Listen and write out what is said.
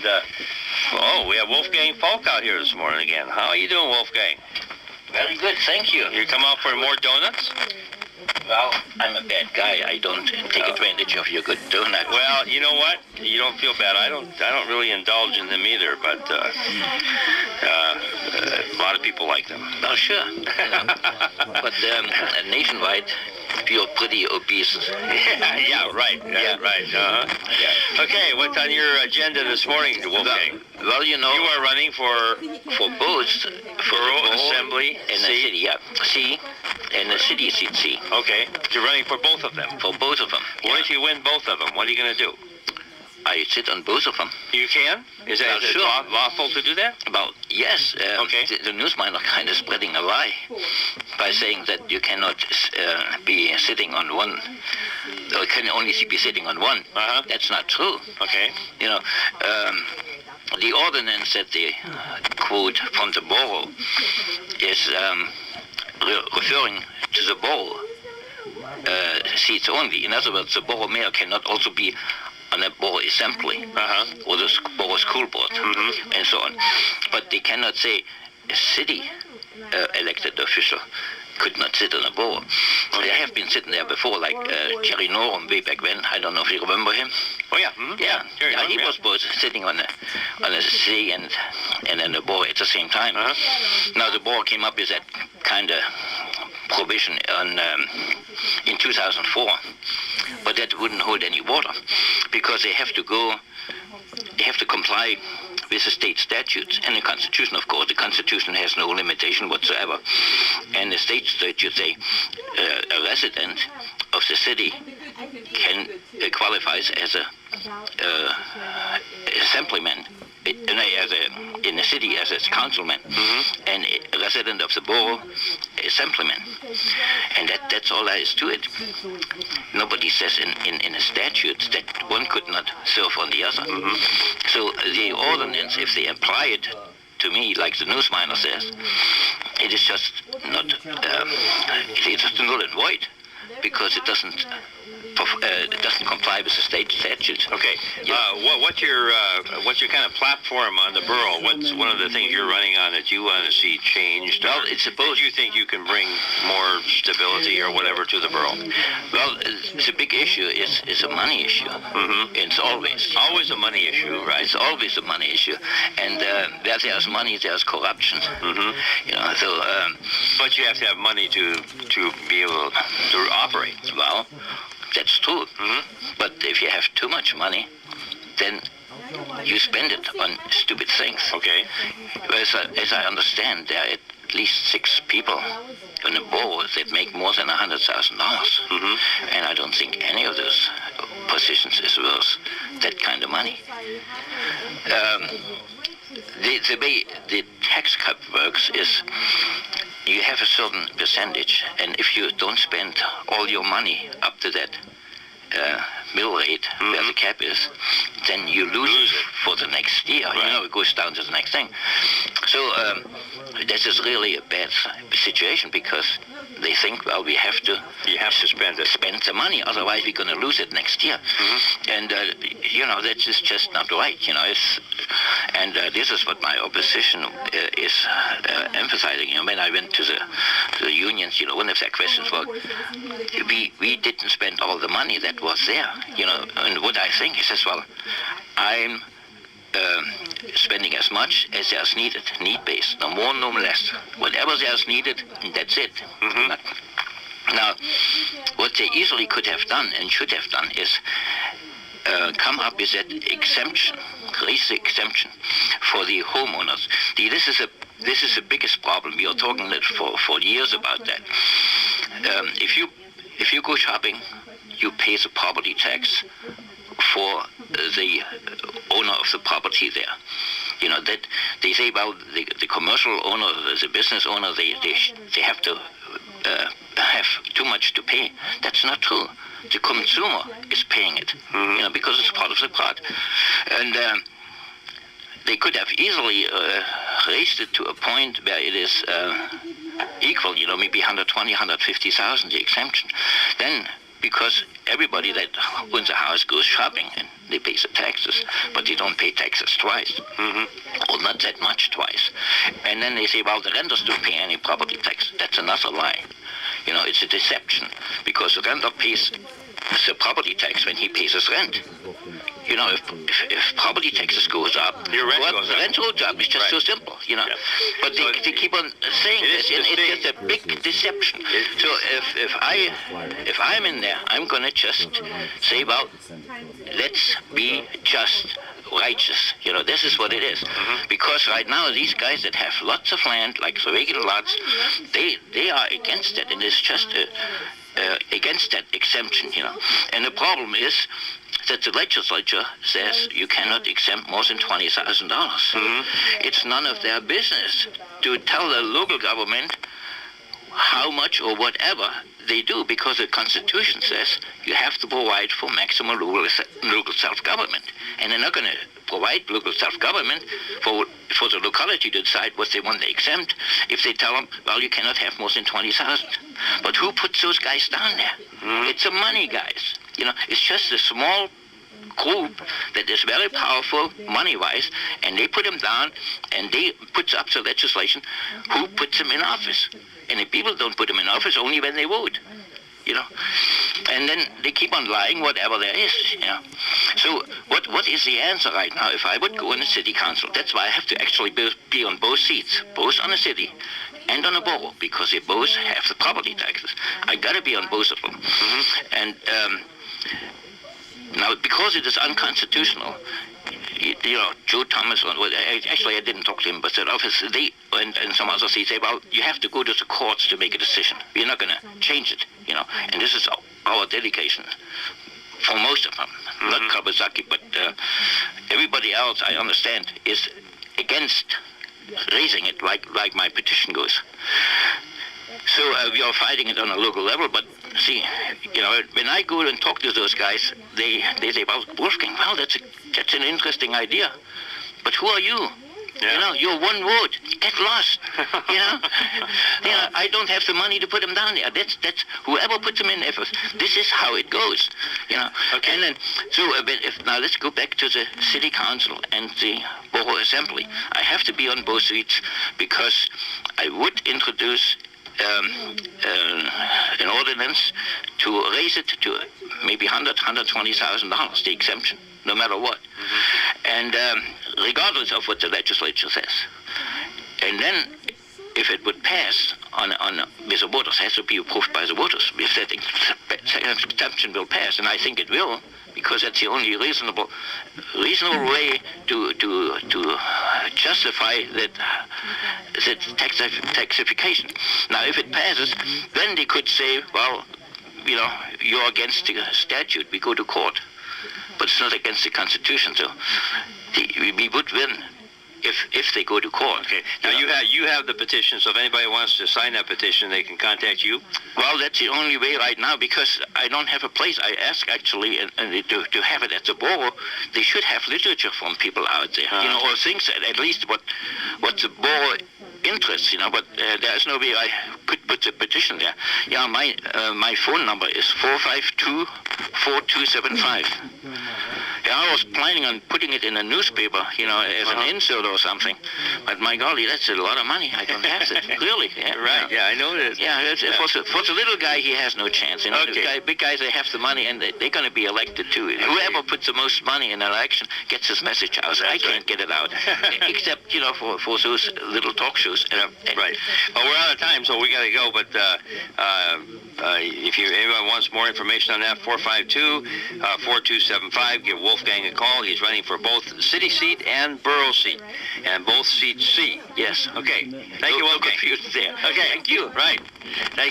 we have Wolfgang Falke out here this morning again. How are you doing, Wolfgang? Very good, thank you. You come out for more donuts? Well, I'm a bad guy. I don't take advantage of your good donuts. Well, you know what? You don't feel bad. I don't really indulge in them either, but a lot of people like them. Well, sure. But nationwide, you're pretty obese. Yeah, right. Yeah, right. Yeah. Okay, what's on your agenda this morning, Wolfgang? Well, you know, you are running for both, Borough Assembly in the city, yeah, C, and the city seat C. Okay, you're running for both of them. For both of them. What if you win both of them? What are you going to do? I sit on both of them. You can? Is that sure. Lawful to do that? Well, yes. Okay. The newsmen are kind of spreading a lie by saying that you cannot be sitting on one, or can only be sitting on one. Uh-huh. That's not true. Okay. You know, the ordinance that they quote from the borough is referring to the borough seats only. In other words, the borough mayor cannot also be on a borough assembly or the borough school board and so on. But they cannot say a city elected official could not sit on a borough. They have been sitting there before, like Jerry Norum way back when. I don't know if you remember him. Oh yeah. Yeah. He was both sitting on a C and then a borough at the same time. Now the borough came up with that kind of provision in 2004, but that wouldn't hold any water because they have to comply with the state statutes and the Constitution, of course. The Constitution has no limitation whatsoever. And the state statutes say a resident of the city can qualifies as a assemblyman in the city as a councilman, and a resident of the borough, assemblyman. And that's all there is to it. Nobody says in the statutes that one could not serve on the other. So the ordinance, if they apply it to me, like the newsminer says, it is just not, it's just null and void, because it doesn't comply with the state statutes. Okay. What's your kind of platform on the borough? What's one of the things you're running on that you want to see changed? Well, it's supposed you think you can bring more stability or whatever to the borough. Well, the big issue is a money issue. It's always a money issue, right? It's always a money issue, and where there's money, there's corruption. You know, so. But you have to have money to be able to operate. Well, that's true. But if you have too much money, then you spend it on stupid things. Okay. As I understand, there are at least 6 people in the borough that make more than $100,000. And I don't think any of those positions is worth that kind of money. The way the tax cut works is you have a certain percentage, and if you don't spend all your money up to that mill rate where the cap is, then you lose it for the next year. Right. You know, it goes down to the next thing. So this is really a bad situation because they think, well, you have to spend the money, otherwise we're going to lose it next year. And you know, that is just not right. You know, and this is what my opposition is emphasizing. You know, when I went to the unions, you know, one of their questions was, we didn't spend all the money that was there. You know, and what I think is, well, I'm spending as much as there's needed, need-based, no more, no less. Whatever there's needed, that's it. Now, what they easily could have done and should have done is come up with that exemption, raise the exemption for the homeowners. This is the biggest problem. We are talking for years about that. If you go shopping, you pay the property tax for the owner of the property there. You know, that they say, well, the commercial owner, the business owner, they have to have too much to pay. That's not true. The consumer is paying it, you know, because it's part of the product. And they could have easily raised it to a point where it is equal, you know, maybe 120, 150,000, the exemption. Then, because everybody that owns a house goes shopping and they pay the taxes, but they don't pay taxes twice, or not that much twice. And then they say, well, the renters don't pay any property tax. That's another lie. You know, it's a deception, because the renter pays the property tax when he pays his rent. You know, if property taxes goes up, Your rent goes the up. rent goes up. It's just so simple, you know. Yeah. But So they keep on saying this, and it's just a big deception. So if I'm in there, I'm gonna just say, well, let's be just, righteous. You know, this is what it is. Because right now these guys that have lots of land, like the vacant lots, they are against it, and it's just against that exemption, you know. And the problem is that the legislature says you cannot exempt more than $20,000. It's none of their business to tell the local government how much or whatever they do, because the Constitution says you have to provide for maximum local self-government. And they're not going to provide local self-government for the locality to decide what they want to exempt if they tell them, well, you cannot have more than 20,000. But who puts those guys down there? It's the money guys. You know, it's just a small group that is very powerful money-wise, and they put them down, and they put up the legislation. Who puts them in office? And the people don't put them in office only when they vote, you know. And then they keep on lying whatever there is, you know. So what is the answer right now? If I would go in the city council, that's why I have to actually be on both seats, both on the city and on the borough, because they both have the property taxes. I got to be on both of them. And now, because it is unconstitutional, you know, Joe Thomas, actually I didn't talk to him, but the office, they and some others, they say, well, you have to go to the courts to make a decision. We're not going to change it, you know. And this is our dedication for most of them. Not Kawasaki, but everybody else, I understand, is against raising it like my petition goes. So we are fighting it on a local level, but see, you know, when I go and talk to those guys, they say, well, Wolfgang, well, that's an interesting idea, but who are you? Yeah. You know, you're one vote. Get lost. You know, I don't have the money to put them down there. That's whoever puts them in efforts. This is how it goes. You know. Okay. And then, so now let's go back to the city council and the borough assembly. I have to be on both seats because I would introduce an ordinance to raise it to maybe $120,000, the exemption, no matter what. And regardless of what the legislature says. And then, if it would pass with the voters, has to be approved by the voters, if that exemption will pass, and I think it will, because that's the only reasonable way to justify that taxification. Now, if it passes, then they could say, well, you know, you're against the statute, we go to court. But it's not against the Constitution, so we would win if they go to court. Okay. Now you have the petition, so if anybody wants to sign that petition, they can contact you. Well, that's the only way right now, because I don't have a place. I ask actually to have it at the borough. They should have literature from people out there, you know, or things that at least what the borough interests, you know. But there's no way I could put the petition there. Yeah, my phone number is 452-4275. Yeah, I was planning on putting it in a newspaper, you know, as an insert or something. But my golly, that's a lot of money. I don't have it. Really. Yeah, right. Yeah, I know it is. Yeah, for the little guy, he has no chance. You know, the big guys, they have the money, and they're going to be elected too. Okay. Whoever puts the most money in an election gets his message out. I can't get it out, except, you know, for those little talk shows. Right. Well, we're out of time, so we got to go. But if anyone wants more information on that, 452-4275. Give Wolfgang a call. He's running for both the city seat and borough seat, and both seats C. Yes. Okay. Thank you, Wolfgang. There. Okay. Thank you. Right. Thank you.